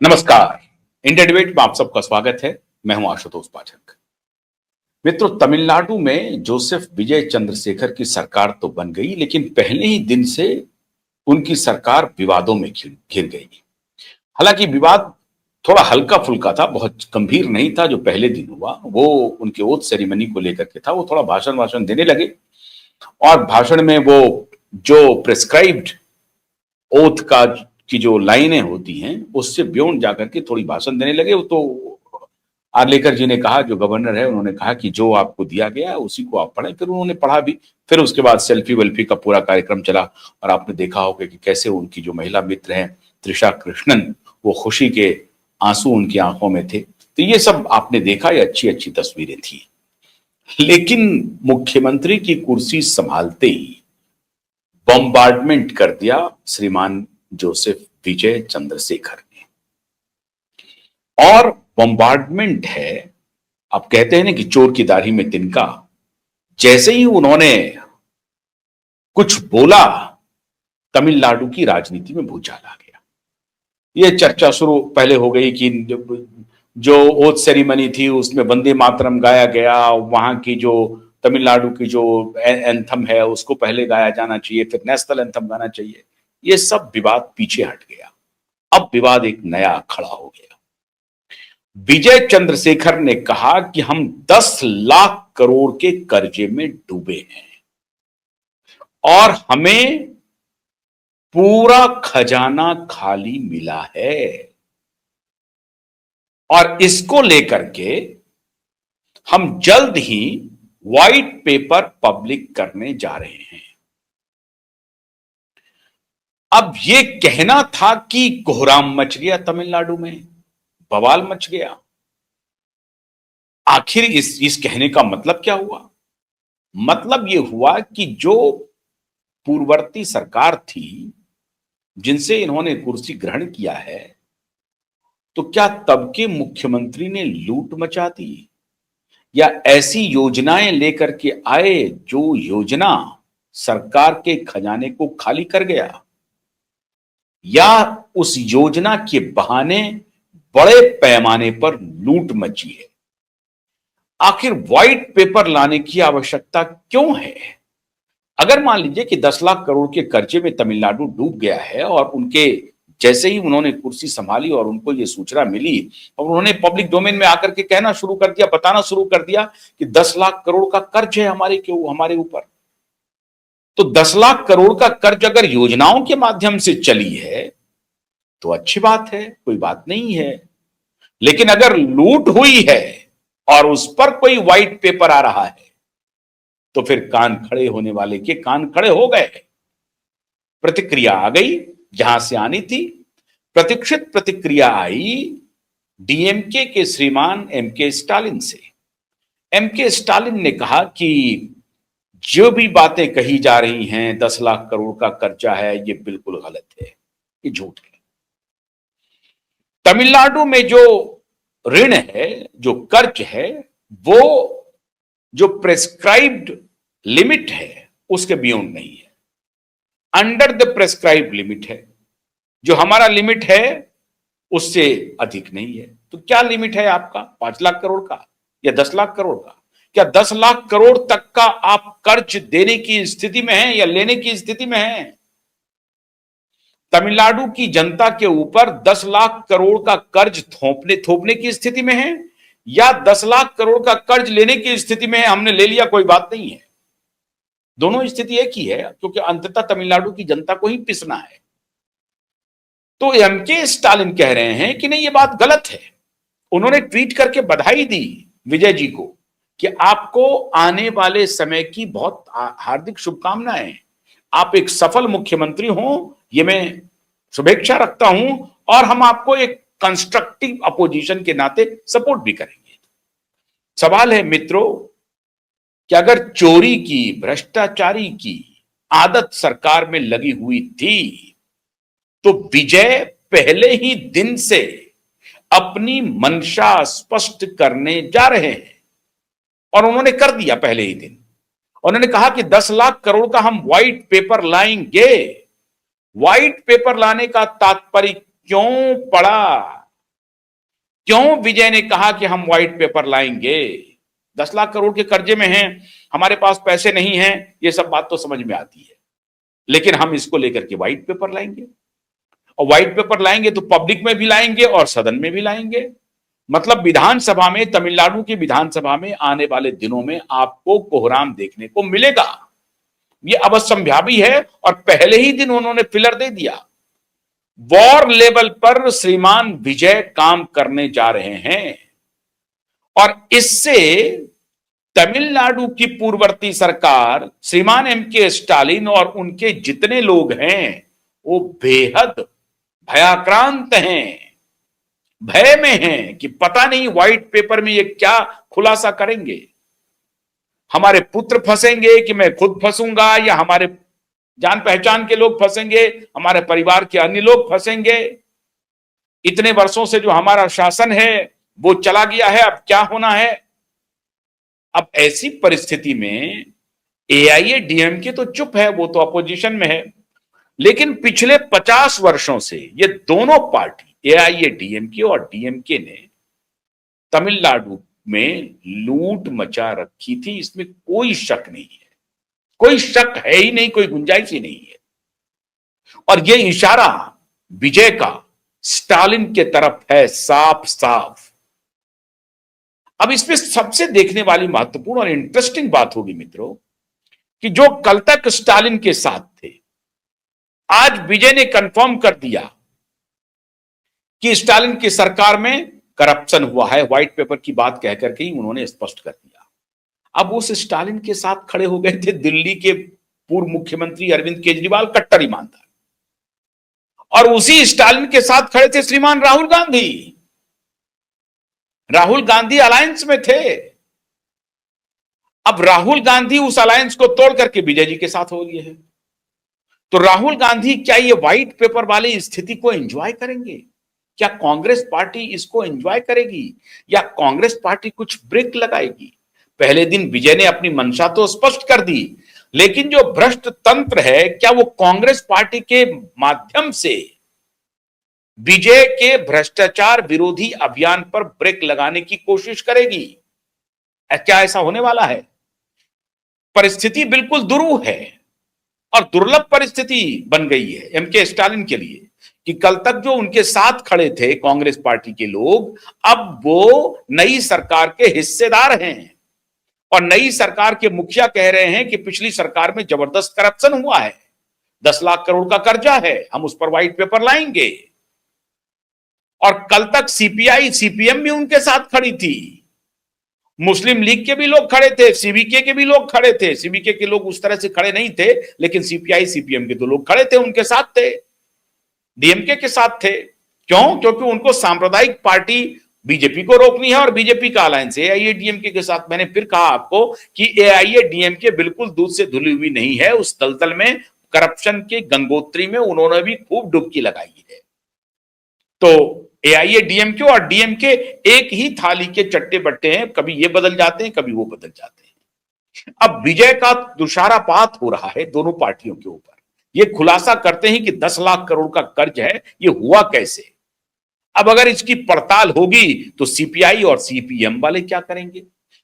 नमस्कार। India debate में आप सबका स्वागत है। मैं हूं आशुतोष पाठक। मित्रों, तमिलनाडु में जोसेफ विजय चंद्रशेखर की सरकार तो बन गई, लेकिन पहले ही दिन से उनकी सरकार विवादों में घिर गई। हालांकि विवाद थोड़ा हल्का फुल्का था, बहुत गंभीर नहीं था। जो पहले दिन हुआ वो उनके ओथ सेरेमनी को लेकर के था। वो थोड़ा भाषण भाषण देने लगे और भाषण में वो जो प्रेस्क्राइब्ड ओथ का की जो लाइनें होती हैं उससे बियॉन्ड जाकर के थोड़ी भाषण देने लगे। वो तो आर्लेकर जी ने कहा, जो गवर्नर है, उन्होंने कहा कि जो आपको दिया गया है उसी को आप पढ़ें। फिर उन्होंने पढ़ा भी। फिर उसके बाद सेल्फी वेल्फी का पूरा कार्यक्रम चला और आपने देखा होगा कि कैसे उनकी जो महिला मित्र हैं त्रिशा कृष्णन, वो खुशी के आंसू उनकी आंखों में थे। तो ये सब आपने देखा, ये अच्छी अच्छी तस्वीरें थी। लेकिन मुख्यमंत्री की कुर्सी संभालते ही बॉम्बार्डमेंट कर दिया श्रीमान जोसेफ विजय चंद्रशेखर ने। और बॉम्बार्डमेंट है, आप कहते हैं ना कि चोर की दाढ़ी में तिनका। जैसे ही उन्होंने कुछ बोला, तमिलनाडु की राजनीति में भूचाल आ गया। यह चर्चा शुरू पहले हो गई कि जो ओथ सेरेमनी थी उसमें वंदे मातरम गाया गया, वहां की जो तमिलनाडु की जो एंथम है उसको पहले गाया जाना चाहिए, फिर नेशनल एंथम गाना चाहिए। ये सब विवाद पीछे हट गया। अब विवाद एक नया खड़ा हो गया। विजय चंद्रशेखर ने कहा कि हम 10 लाख करोड़ के कर्जे में डूबे हैं और हमें पूरा खजाना खाली मिला है और इसको लेकर के हम जल्द ही व्हाइट पेपर पब्लिक करने जा रहे हैं। अब यह कहना था कि कोहराम मच गया, तमिलनाडु में बवाल मच गया। आखिर इस कहने का मतलब क्या हुआ? मतलब यह हुआ कि जो पूर्ववर्ती सरकार थी जिनसे इन्होंने कुर्सी ग्रहण किया है, तो क्या तब के मुख्यमंत्री ने लूट मचा दी या ऐसी योजनाएं लेकर के आए जो योजना सरकार के खजाने को खाली कर गया, या उस योजना के बहाने बड़े पैमाने पर लूट मची है? आखिर व्हाइट पेपर लाने की आवश्यकता क्यों है? अगर मान लीजिए कि 10 लाख करोड़ के कर्जे में तमिलनाडु डूब गया है और उनके जैसे ही उन्होंने कुर्सी संभाली और उनको ये सूचना मिली और उन्होंने पब्लिक डोमेन में आकर के कहना शुरू कर दिया, बताना शुरू कर दिया कि 10 लाख करोड़ का कर्ज है हमारे ऊपर, तो 10 लाख करोड़ का कर्ज अगर योजनाओं के माध्यम से चली है तो अच्छी बात है, कोई बात नहीं है। लेकिन अगर लूट हुई है और उस पर कोई व्हाइट पेपर आ रहा है तो फिर कान खड़े होने वाले के कान खड़े हो गए। प्रतिक्रिया आ गई जहां से आनी थी। प्रतीक्षित प्रतिक्रिया आई डीएमके के श्रीमान एमके स्टालिन से। एमके स्टालिन ने कहा कि जो भी बातें कही जा रही हैं 10 लाख करोड़ का कर्जा है, ये बिल्कुल गलत है, ये झूठ है। तमिलनाडु में जो ऋण है, जो कर्ज है, वो जो प्रेस्क्राइब्ड लिमिट है उसके बियॉन्ड नहीं है, अंडर द प्रेस्क्राइब्ड लिमिट है। जो हमारा लिमिट है उससे अधिक नहीं है। तो क्या लिमिट है आपका? 5 लाख करोड़ का या 10 लाख करोड़ का? क्या 10 लाख करोड़ तक का आप कर्ज देने की स्थिति में हैं या लेने की स्थिति में हैं? तमिलनाडु की जनता के ऊपर 10 लाख करोड़ का कर्ज थोपने की स्थिति में है या 10 लाख करोड़ का कर्ज लेने की स्थिति में है? हमने ले लिया, कोई बात नहीं है। दोनों स्थिति एक ही है, क्योंकि अंततः तमिलनाडु की जनता को ही पिसना है। तो एमके स्टालिन कह रहे हैं कि नहीं, ये बात गलत है। उन्होंने ट्वीट करके बधाई दी विजय जी को कि आपको आने वाले समय की बहुत हार्दिक शुभकामनाएं, आप एक सफल मुख्यमंत्री हो, ये मैं शुभेच्छा रखता हूं और हम आपको एक कंस्ट्रक्टिव अपोजिशन के नाते सपोर्ट भी करेंगे। सवाल है मित्रों कि अगर चोरी की, भ्रष्टाचारी की आदत सरकार में लगी हुई थी तो विजय पहले ही दिन से अपनी मंशा स्पष्ट करने जा रहे हैं और उन्होंने कर दिया पहले ही दिन। उन्होंने कहा कि 10 लाख करोड़ का हम व्हाइट पेपर लाएंगे। व्हाइट पेपर लाने का तात्पर्य क्यों पड़ा? क्यों विजय ने कहा कि हम व्हाइट पेपर लाएंगे, 10 लाख करोड़ के कर्जे में हैं, हमारे पास पैसे नहीं हैं, ये सब बात तो समझ में आती है, लेकिन हम इसको लेकर के व्हाइट पेपर लाएंगे, और व्हाइट पेपर लाएंगे तो पब्लिक में भी लाएंगे और सदन में भी लाएंगे। मतलब विधानसभा में, तमिलनाडु की विधानसभा में आने वाले दिनों में आपको कोहराम देखने को मिलेगा। ये अवश्यंभावी है, और पहले ही दिन उन्होंने फिलर दे दिया। वॉर लेवल पर श्रीमान विजय काम करने जा रहे हैं, और इससे तमिलनाडु की पूर्ववर्ती सरकार, श्रीमान एम के स्टालिन और उनके जितने लोग हैं, वो बेहद भयाक्रांत हैं, भय में हैं कि पता नहीं व्हाइट पेपर में ये क्या खुलासा करेंगे। हमारे पुत्र फंसेंगे कि मैं खुद फंसूंगा, या हमारे जान पहचान के लोग फंसेंगे, हमारे परिवार के अन्य लोग फंसेंगे। इतने वर्षों से जो हमारा शासन है वो चला गया है, अब क्या होना है। अब ऐसी परिस्थिति में एआईएडीएमके तो चुप है, वो तो अपोजिशन में है, लेकिन पिछले 50 वर्षों से ये दोनों पार्टी, एआईएडीएमके और डीएमके ने तमिलनाडु में लूट मचा रखी थी, इसमें कोई शक नहीं है, कोई शक है ही नहीं, कोई गुंजाइश ही नहीं है। और यह इशारा विजय का स्टालिन के तरफ है, साफ साफ। अब इसमें सबसे देखने वाली महत्वपूर्ण और इंटरेस्टिंग बात होगी मित्रों, कि जो कल तक स्टालिन के साथ थे, आज विजय ने कंफर्म कर दिया कि स्टालिन की सरकार में करप्शन हुआ है। व्हाइट पेपर की बात कहकर के ही उन्होंने स्पष्ट कर दिया। अब उस स्टालिन के साथ खड़े हो गए थे दिल्ली के पूर्व मुख्यमंत्री अरविंद केजरीवाल, कट्टर ईमानदार, और उसी स्टालिन के साथ खड़े थे श्रीमान राहुल गांधी। राहुल गांधी अलायंस में थे। अब राहुल गांधी उस अलायंस को तोड़ करके विजय जी के साथ हो गए हैं, तो राहुल गांधी क्या ये व्हाइट पेपर वाली स्थिति को एंजॉय करेंगे? क्या कांग्रेस पार्टी इसको एंजॉय करेगी, या कांग्रेस पार्टी कुछ ब्रेक लगाएगी? पहले दिन विजय ने अपनी मंशा तो स्पष्ट कर दी, लेकिन जो भ्रष्ट तंत्र है, क्या वो कांग्रेस पार्टी के माध्यम से विजय के भ्रष्टाचार विरोधी अभियान पर ब्रेक लगाने की कोशिश करेगी? क्या ऐसा होने वाला है? परिस्थिति बिल्कुल दुरूह है, और दुर्लभ परिस्थिति बन गई है एम के स्टालिन के लिए, कि कल तक जो उनके साथ खड़े थे कांग्रेस पार्टी के लोग, अब वो नई सरकार के हिस्सेदार हैं, और नई सरकार के मुखिया कह रहे हैं कि पिछली सरकार में जबरदस्त करप्शन हुआ है, 10 लाख करोड़ का कर्जा है, हम उस पर व्हाइट पेपर लाएंगे। और कल तक सीपीआई सीपीएम भी उनके साथ खड़ी थी, मुस्लिम लीग के भी लोग खड़े थे, सीबीके के भी लोग खड़े थे। सीबीके के लोग उस तरह से खड़े नहीं थे, लेकिन सीपीआई सीपीएम के तो लोग खड़े थे, उनके साथ थे, डीएमके के साथ थे। क्यों? क्योंकि उनको सांप्रदायिक पार्टी बीजेपी को रोकनी है, और बीजेपी का अलायंस है एआईएडीएमके के साथ। मैंने फिर कहा आपको कि एआईएडीएमके बिल्कुल दूध से धुली हुई नहीं है। उस दलदल में, करप्शन के गंगोत्री में उन्होंने भी खूब डुबकी लगाई है। तो एआईएडीएमके और डीएमके एक ही थाली के चट्टे बट्टे हैं, कभी ये बदल जाते हैं, कभी वो बदल जाते हैं। अब विजय का तुषारापात हो रहा है दोनों पार्टियों के ऊपर। ये खुलासा करते हैं कि 10 लाख करोड़ का कर्ज है, ये हुआ कैसे। अब अगर इसकी पड़ताल होगी तो सीपीआई और सीपीएम वाले क्या करेंगे?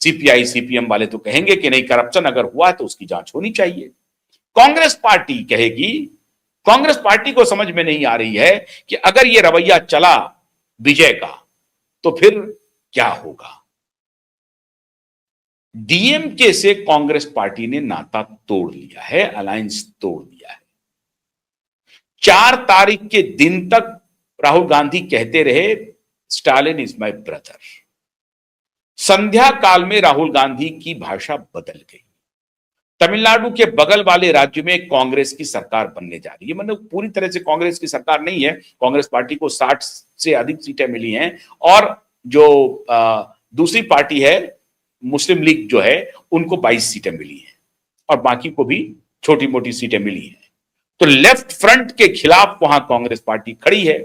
सीपीआई सीपीएम वाले तो कहेंगे कि नहीं, करप्शन अगर हुआ है तो उसकी जांच होनी चाहिए। कांग्रेस पार्टी कहेगी, कांग्रेस पार्टी को समझ में नहीं आ रही है कि अगर ये रवैया चला विजय का तो फिर क्या होगा। डीएमके से कांग्रेस पार्टी ने नाता तोड़ लिया है, अलायंस तोड़ दिया है। 4 तारीख के दिन तक राहुल गांधी कहते रहे स्टालिन इज माय ब्रदर। संध्या काल में राहुल गांधी की भाषा बदल गई। तमिलनाडु के बगल वाले राज्य में कांग्रेस की सरकार बनने जा रही है। मतलब पूरी तरह से कांग्रेस की सरकार नहीं है, कांग्रेस पार्टी को 60 से अधिक सीटें मिली हैं, और जो दूसरी पार्टी है मुस्लिम लीग जो है, उनको 22 सीटें मिली हैं, और बाकी को भी छोटी मोटी सीटें मिली हैं। तो लेफ्ट फ्रंट के खिलाफ वहां कांग्रेस पार्टी खड़ी है।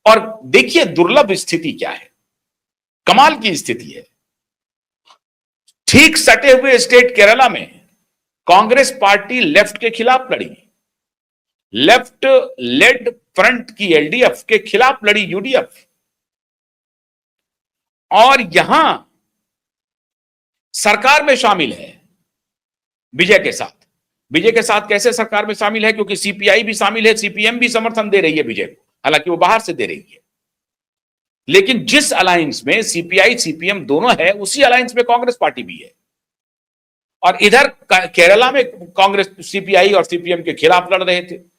और देखिए दुर्लभ स्थिति क्या है, कमाल की स्थिति है। ठीक सटे हुए स्टेट केरला में कांग्रेस पार्टी लेफ्ट के खिलाफ लड़ी, लेफ्ट लेड फ्रंट की एलडीएफ के खिलाफ लड़ी यूडीएफ। और यहां सरकार में शामिल है विजय के साथ। विजय के साथ कैसे सरकार में शामिल है? क्योंकि सीपीआई भी शामिल है, सीपीएम भी समर्थन दे रही है विजय को, हालांकि वो बाहर से दे रही है। लेकिन जिस अलायंस में सीपीआई सीपीएम दोनों है, उसी अलायंस में कांग्रेस पार्टी भी है। और इधर केरला में कांग्रेस सीपीआई और सीपीएम के खिलाफ लड़ रहे थे।